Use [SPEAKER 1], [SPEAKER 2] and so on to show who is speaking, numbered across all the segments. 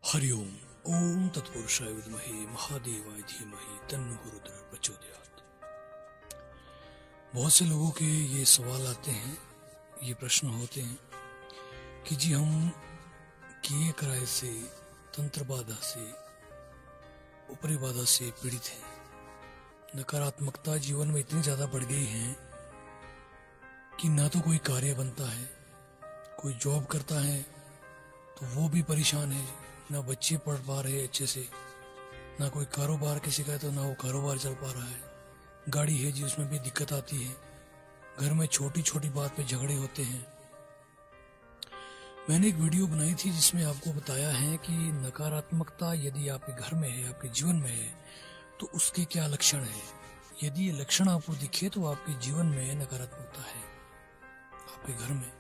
[SPEAKER 1] हरिओम ओम तत्पुरुषाय विद्महे महादेवाय धीमहि तन्नो रुद्र प्रचोदयात्। बहुत से लोगों के ये सवाल आते हैं, ये प्रश्न होते हैं कि जी हम किए कराए से, तंत्र बाधा से, ऊपरी बाधा से पीड़ित हैं। नकारात्मकता जीवन में इतनी ज्यादा बढ़ गई है कि ना तो कोई कार्य बनता है, कोई जॉब करता है तो वो भी परेशान है, ना बच्चे पढ़ पा रहे अच्छे से, ना कोई कारोबार किसी का है तो ना वो कारोबार चल पा रहा है। गाड़ी है जी उसमें भी दिक्कत आती है, घर में छोटी छोटी बात पे झगड़े होते हैं। मैंने एक वीडियो बनाई थी जिसमें आपको बताया है कि नकारात्मकता यदि आपके घर में है, आपके जीवन में है, तो उसके क्या लक्षण है। यदि ये लक्षण आपको दिखे तो आपके जीवन में नकारात्मकता है, आपके घर में।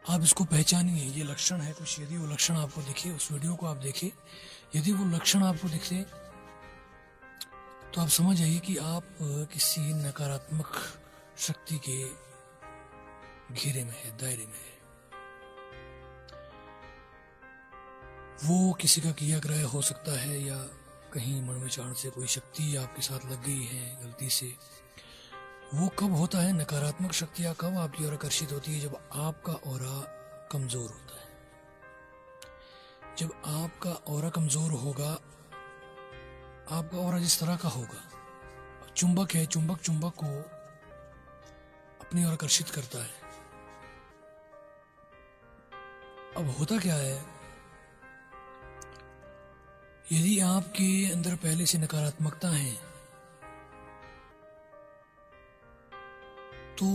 [SPEAKER 1] आप इसको पहचानिए, ये लक्षण है कुछ। यदि वो लक्षण आपको दिखे, उस वीडियो को आप देखें, यदि वो लक्षण आपको दिखे तो आप समझ जाइए कि आप किसी नकारात्मक शक्ति के घेरे में है, दायरे में है। वो किसी का किया ग्रह हो सकता है, या कहीं मनोविचारण से कोई शक्ति आपके साथ लग गई है गलती से। वो कब होता है, नकारात्मक शक्तियां कब आपकी ओर आकर्षित होती है? जब आपका ऑरा कमजोर होता है। जब आपका ऑरा कमजोर होगा, आपका ऑरा जिस तरह का होगा, चुंबक है, चुंबक को अपनी ओर आकर्षित करता है। अब होता क्या है, यदि आपके अंदर पहले से नकारात्मकता है तो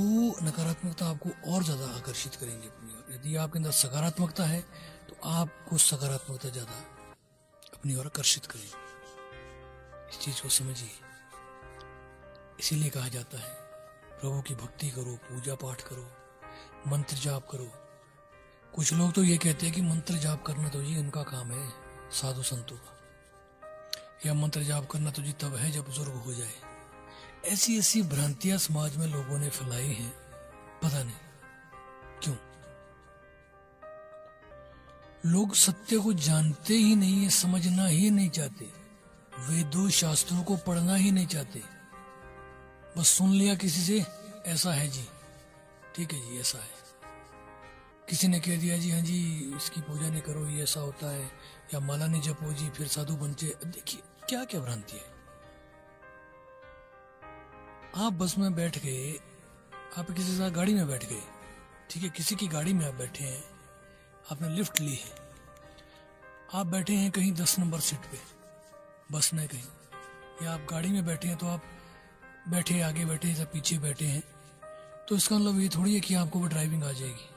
[SPEAKER 1] नकारात्मकता आपको और ज्यादा आकर्षित करेंगे अपनी ओर। यदि आपके अंदर सकारात्मकता है तो आपको सकारात्मकता ज्यादा अपनी ओर आकर्षित करेगी। इस चीज को समझिए। इसीलिए कहा जाता है प्रभु की भक्ति करो, पूजा पाठ करो, मंत्र जाप करो। कुछ लोग तो ये कहते हैं कि मंत्र जाप करना तो जी उनका काम है, साधु संतों का, या मंत्र जाप करना तो जी तब है जब बुजुर्ग हो जाए। ऐसी ऐसी भ्रांतियां समाज में लोगों ने फैलाई हैं, पता नहीं क्यों। लोग सत्य को जानते ही नहीं है, समझना ही नहीं चाहते, वेदों शास्त्रों को पढ़ना ही नहीं चाहते। बस सुन लिया किसी से, ऐसा है जी, ठीक है जी ऐसा है। किसी ने कह दिया जी हाँ जी इसकी पूजा नहीं करो, ये ऐसा होता है, या माला नहीं जपो जी फिर साधु बनते। देखिए क्या क्या भ्रांति है। आप बस में बैठ गए, आप किसी के साथ गाड़ी में बैठ गए, ठीक है, किसी की गाड़ी में आप बैठे हैं, आपने लिफ्ट ली है, आप बैठे हैं कहीं 10 नंबर सीट पे, बस में कहीं, या आप गाड़ी में बैठे हैं तो आप बैठे आगे बैठे हैं या पीछे बैठे हैं, तो इसका मतलब ये थोड़ी है कि आपको भी ड्राइविंग आ जाएगी,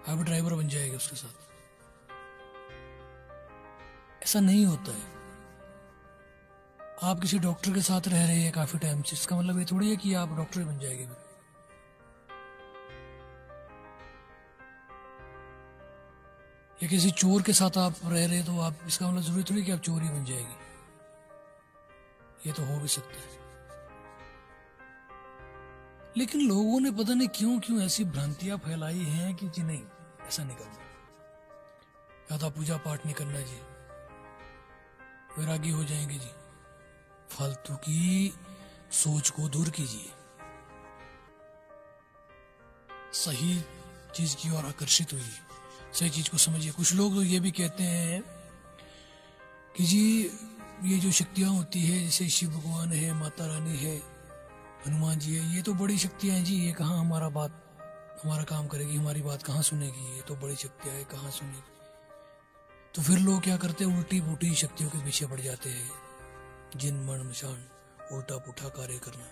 [SPEAKER 1] आप भी ड्राइवर बन जाएंगे उसके साथ। ऐसा नहीं होता है। आप किसी डॉक्टर के साथ रह रहे हैं काफी टाइम से, इसका मतलब ये थोड़ी है कि आप डॉक्टर बन जाएंगे। या किसी चोर के साथ आप रह रहे हैं तो आप, इसका मतलब जरूरी थोड़ी कि आप चोर ही बन जाएगी। ये तो हो भी सकता है, लेकिन लोगों ने पता नहीं क्यों क्यों ऐसी भ्रांतियां फैलाई हैं कि जी नहीं ऐसा नहीं करना, ज्यादा पूजा पाठ नहीं करना जी, वैरागी हो जाएंगे जी। फालतू की सोच को दूर कीजिए, सही चीज की ओर आकर्षित होइए, सही चीज को समझिए। कुछ लोग तो ये भी कहते हैं कि जी ये जो शक्तियां होती है, जैसे शिव भगवान है, माता रानी है, हनुमान जी है, ये तो बड़ी शक्तियां हैं जी, ये कहाँ हमारा काम करेगी, हमारी बात कहाँ सुनेगी, ये तो बड़ी शक्तियां है, कहाँ सुनेगी। तो फिर लोग क्या करते हैं, उल्टी पुल्टी शक्तियों के पीछे पड़ जाते हैं। जिन मरण मशान, उल्टा पुठा कार्य करना,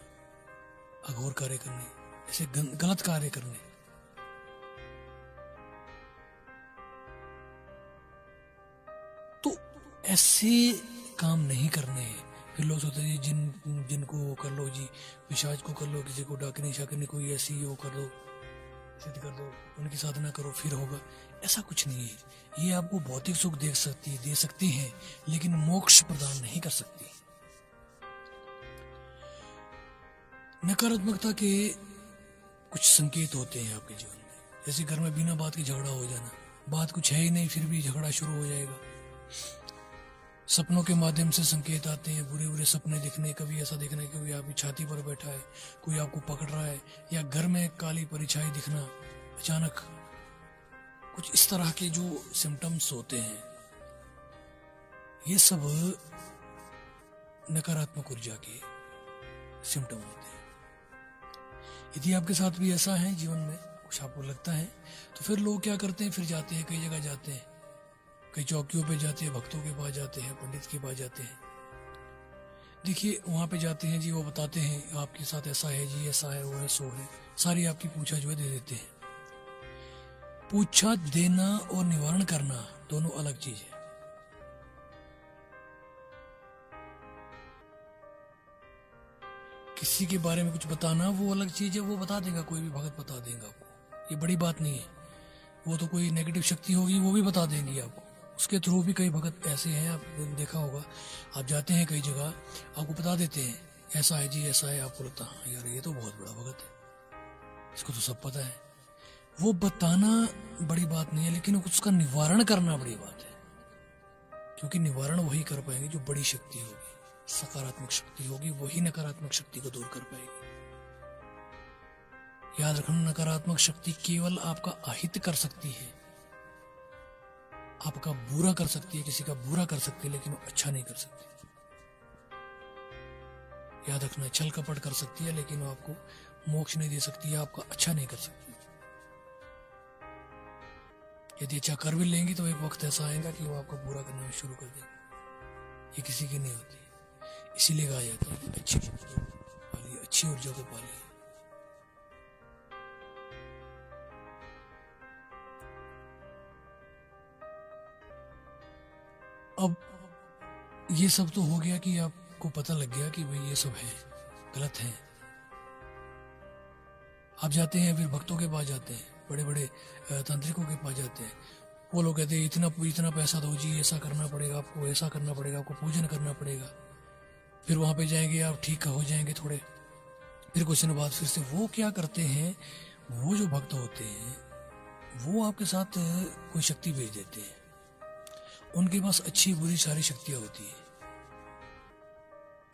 [SPEAKER 1] अघोर कार्य करने, ऐसे गलत कार्य करने। तो ऐसे काम नहीं करने हैं। फिर लोग सोचते हैं जिनको कर लो जी, पिशाच को कर लो, किसी को डाकनी शाकनी कोई ऐसी वो कर दो, सिद्ध कर दो, उनकी साधना करो फिर होगा। ऐसा कुछ नहीं है। ये आपको भौतिक सुख दे सकती है, लेकिन मोक्ष प्रदान नहीं कर सकती। नकारात्मकता के कुछ संकेत होते हैं आपके जीवन में, जैसे घर में बिना बात के झगड़ा हो जाना, बात कुछ है ही नहीं, फिर भी झगड़ा शुरू हो जाएगा। सपनों के माध्यम से संकेत आते हैं, बुरे बुरे सपने दिखने, कभी ऐसा दिखना कि कोई आपकी छाती पर बैठा है, कोई आपको पकड़ रहा है, या घर में काली परिछाई दिखना अचानक। कुछ इस तरह के जो सिम्टम्स होते हैं, ये सब नकारात्मक ऊर्जा के सिम्टम होते हैं। यदि आपके साथ भी ऐसा है जीवन में, कुछ आपको लगता है, तो फिर लोग क्या करते हैं, फिर जाते हैं, कई जगह जाते हैं, कई चौकियों पे जाते हैं, भक्तों के पास जाते हैं, पंडित के पास जाते हैं। देखिए वहाँ पे जाते हैं जी, वो बताते हैं आपके साथ ऐसा है जी, ऐसा है, वो है, सो है, सारी आपकी पूछा जो है दे देते हैं। पूछा देना और निवारण करना दोनों अलग चीज है। किसी के बारे में कुछ बताना वो अलग चीज है, वो बता देगा, कोई भी भगत बता देगा आपको, ये बड़ी बात नहीं है। वो तो कोई नेगेटिव शक्ति होगी, वो भी बता देंगी आपको। उसके थ्रू भी कई भगत ऐसे हैं, आपने देखा होगा, आप जाते हैं कई जगह, आपको बता देते हैं ऐसा है जी, ऐसा है, आपको लगता है यार ये तो बहुत बड़ा भगत है, इसको तो सब पता है। वो बताना बड़ी बात नहीं है, लेकिन उसका निवारण करना बड़ी बात है, क्योंकि निवारण वही कर पाएंगे जो बड़ी शक्ति होगी, सकारात्मक शक्ति होगी, वही नकारात्मक शक्ति को दूर कर पाएगी। याद रखना, नकारात्मक शक्ति केवल आपका अहित कर सकती है, आपका बुरा कर सकती है, किसी का बुरा कर सकती है, लेकिन वो अच्छा नहीं कर सकती। याद रखना, छल कपट कर सकती है, लेकिन वो आपको मोक्ष नहीं दे सकती है, आपका अच्छा नहीं कर सकती। यदि अच्छा कर भी लेंगी तो एक वक्त ऐसा आएगा कि वो आपको बुरा करना शुरू कर देंगे। ये किसी की नहीं होती, इसीलिए कहा जाता है कि अच्छी पालिए, अच्छी ऊर्जा को पालिए। अब ये सब तो हो गया कि आपको पता लग गया कि भाई ये सब है, गलत है। आप जाते हैं, फिर भक्तों के पास जाते हैं, बड़े बड़े तांत्रिकों के पास जाते हैं, वो लोग कहते हैं इतना इतना पैसा दो जी, ऐसा करना पड़ेगा आपको, ऐसा करना पड़ेगा आपको, पूजन करना पड़ेगा। फिर वहां पे जाएंगे, आप ठीक हो जाएंगे थोड़े, फिर कुछ दिन बाद फिर से वो क्या करते हैं, वो जो भक्त होते हैं वो आपके साथ कोई शक्ति भेज देते हैं। उनके पास अच्छी बुरी सारी शक्तियां होती है,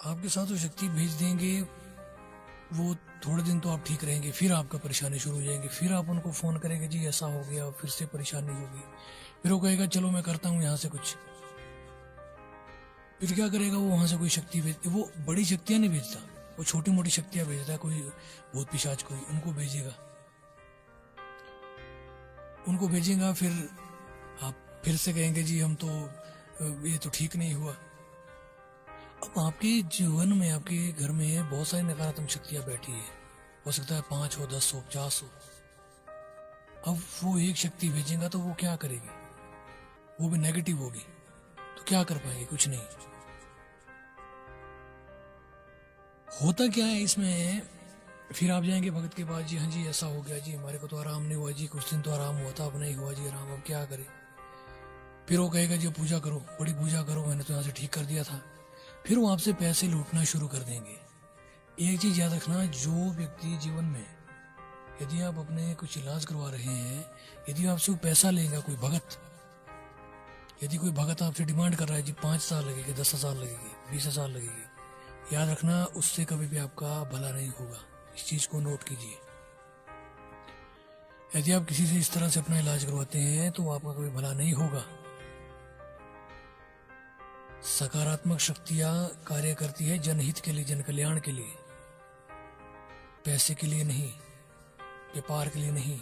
[SPEAKER 1] आपके साथ वो शक्ति भेज देंगे। वो थोड़े दिन तो आप ठीक रहेंगे, फिर आपका परेशानी शुरू हो जाएंगी, फिर आप उनको फोन करेंगे जी ऐसा हो गया, फिर से परेशानी होगी, फिर वो कहेगा चलो मैं करता हूँ यहाँ से कुछ। फिर क्या करेगा, वो वहां से कोई शक्ति भेज, वो बड़ी शक्तियां नहीं भेजता, वो छोटी मोटी शक्तियां भेजता है, कोई भूत पिशाच कोई, उनको भेजेगा, उनको भेजेगा। फिर आप फिर से कहेंगे जी हम तो, ये तो ठीक नहीं हुआ। अब आपके जीवन में, आपके घर में बहुत सारी नकारात्मक शक्तियां बैठी है, हो सकता है 5 हो, 10 हो, 50 हो। अब वो एक शक्ति भेजेगा तो वो क्या करेगी, वो भी नेगेटिव होगी, तो क्या कर पाएंगे, कुछ नहीं। होता क्या है इसमें, फिर आप जाएंगे भगत के पास, जी हाँ जी ऐसा हो गया जी, हमारे को तो आराम नहीं हुआ जी, कुछ दिन तो आराम हुआ था, अब नहीं हुआ जी आराम, अब क्या करें। फिर वो कहेगा जी पूजा करो, बड़ी पूजा करो, मैंने तो यहाँ से ठीक कर दिया था। फिर वो आपसे पैसे लूटना शुरू कर देंगे। एक चीज याद रखना, जो व्यक्ति जीवन में, यदि आप अपने कुछ इलाज करवा रहे हैं, यदि आपसे वो पैसा लेगा, कोई भगत, यदि कोई भगत आपसे डिमांड कर रहा है जी 5 साल लगेगी, 10,000 लगेगी, 20,000 लगेगी, याद रखना उससे कभी भी आपका भला नहीं होगा। इस चीज को नोट कीजिए। यदि आप किसी से इस तरह से अपना इलाज करवाते हैं तो आपका कभी भला नहीं होगा। सकारात्मक शक्तियां कार्य करती है जनहित के लिए, जन कल्याण के लिए, पैसे के लिए नहीं, व्यापार के लिए नहीं।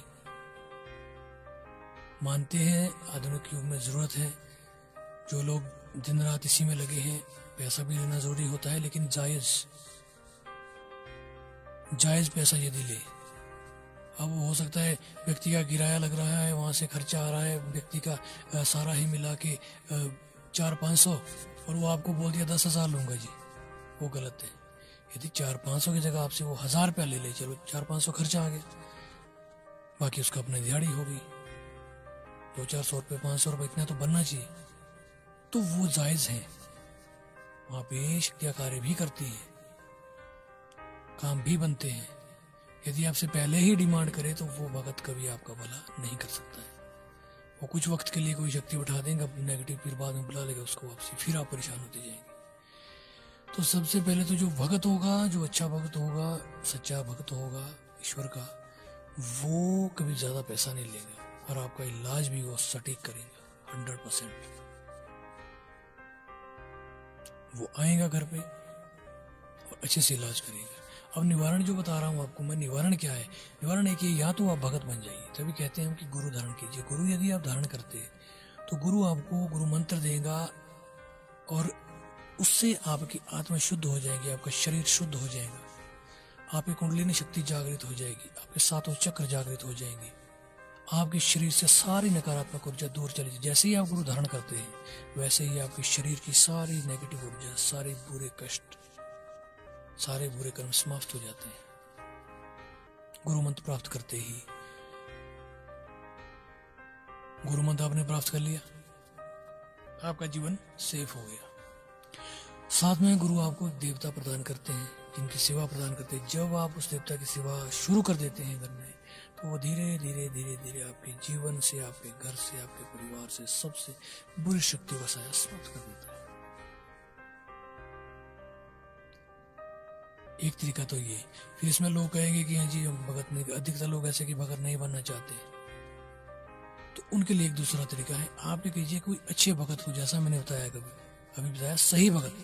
[SPEAKER 1] मानते हैं आधुनिक युग में जरूरत है, जो लोग दिन रात इसी में लगे हैं, पैसा भी लेना जरूरी होता है, लेकिन जायज पैसा यदि ले। अब हो सकता है व्यक्ति का किराया लग रहा है, वहां से खर्चा आ रहा है, व्यक्ति का सारा ही मिला के 400-500, और वो आपको बोल दिया 10,000 लूंगा जी, वो गलत है। यदि 400-500 की जगह आपसे वो 1,000 रुपया ले ले, चलो 400-500 खर्चा आ गया, बाकी उसका अपनी दिहाड़ी होगी, 200-400 रुपये, 500 रुपये, इतना तो बनना चाहिए। तो वो जायज है, वहां पे शक्तियां कार्य भी करती है, काम भी बनते हैं। यदि आपसे पहले ही डिमांड करे तो वो भगत कभी आपका भला नहीं कर सकता है, वो कुछ वक्त के लिए कोई शक्ति बैठा देंगे अपनी नेगेटिव, फिर बाद में बुला लेगा उसको वापसी, फिर आप परेशान होते जाएंगे। तो सबसे पहले तो जो भगत होगा, जो अच्छा भगत होगा, सच्चा भगत होगा ईश्वर का, वो कभी ज़्यादा पैसा नहीं लेगा और आपका इलाज भी वो सटीक करेगा 100%। वो आएगा घर पे और अच्छे से इलाज करेगा। अब निवारण जो बता रहा हूँ आपको मैं, निवारण क्या है? निवारण एक ही, या तो आप भगत बन जाइए, तभी कहते हैं हम कि गुरु धारण कीजिए। गुरु यदि आप धारण करते हैं तो गुरु आपको गुरु मंत्र देगा और उससे आपकी आत्मा शुद्ध हो जाएगी, आपका शरीर शुद्ध हो जाएगा, आपकी कुंडलिनी शक्ति जागृत हो जाएगी, आपके सातों चक्र जागृत हो जाएंगे, आपके शरीर से सारी नकारात्मक ऊर्जा दूर चली जाए। जैसे ही आप गुरु धारण करते हैं वैसे ही आपके शरीर की सारी नेगेटिव ऊर्जा, सारे बुरे कष्ट, सारे बुरे कर्म समाप्त हो जाते हैं गुरु मंत्र प्राप्त करते ही। गुरु मंत्र आपने प्राप्त कर लिया, आपका जीवन सेफ हो गया। साथ में गुरु आपको देवता प्रदान करते हैं, जिनकी सेवा प्रदान करते हैं। जब आप उस देवता की सेवा शुरू कर देते हैं घर में, तो वो धीरे धीरे धीरे धीरे आपके जीवन से, आपके घर से, आपके परिवार से सबसे बुरी शक्तियों का साया समाप्त कर देता है। एक तरीका तो ये। फिर इसमें लोग कहेंगे कि हाँ जी हम भगत नहीं, अधिकतर लोग ऐसे कि भगत नहीं बनना चाहते, तो उनके लिए एक दूसरा तरीका है। आप ये कीजिए कोई अच्छे भगत को, जैसा मैंने बताया अभी बताया, सही भगत,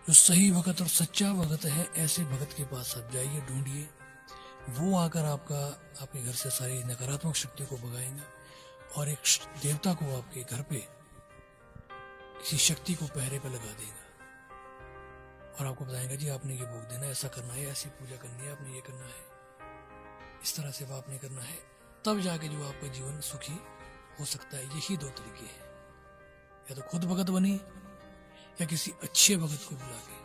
[SPEAKER 1] जो सही भगत और सच्चा भगत है, ऐसे भगत के पास आप जाइए, ढूंढिए। वो आकर आपके घर से सारी नकारात्मक शक्तियों को भगाएंगे और एक देवता को आपके घर पे किसी शक्ति को पहरे पे लगा देगा और आपको बताएंगे जी आपने ये भोग देना है, ऐसा करना है, ऐसी पूजा करनी है, आपने ये करना है, इस तरह से आपने करना है। तब जाके जो आपका जीवन सुखी हो सकता है। यही दो तरीके हैं, या तो खुद भगत बनी या किसी अच्छे भगत को बुला के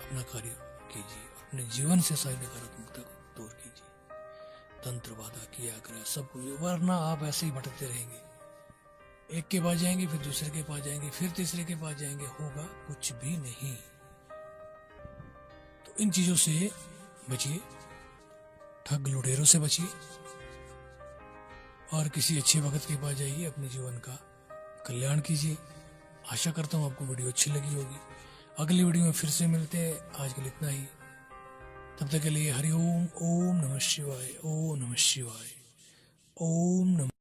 [SPEAKER 1] अपना कार्य कीजिए, अपने जीवन से सारी नकारात्मकता को दूर कीजिए। तंत्र बाधा किया करें सब कुछ, वरना आप ऐसे ही भटकते रहेंगे। एक के पास जाएंगे, फिर दूसरे के पास जाएंगे, फिर तीसरे के पास जाएंगे, होगा कुछ भी नहीं। तो इन चीजों से बचिए, ठग लुटेरों से बचिए और किसी अच्छे भगत के पास जाइए, अपने जीवन का कल्याण कीजिए। आशा करता हूँ आपको वीडियो अच्छी लगी होगी। अगली वीडियो में फिर से मिलते हैं, आज के लिए इतना ही। तब तक के लिए हरि ओम, ओम नमः शिवाय, ओम नमः शिवाय, ओम नमः।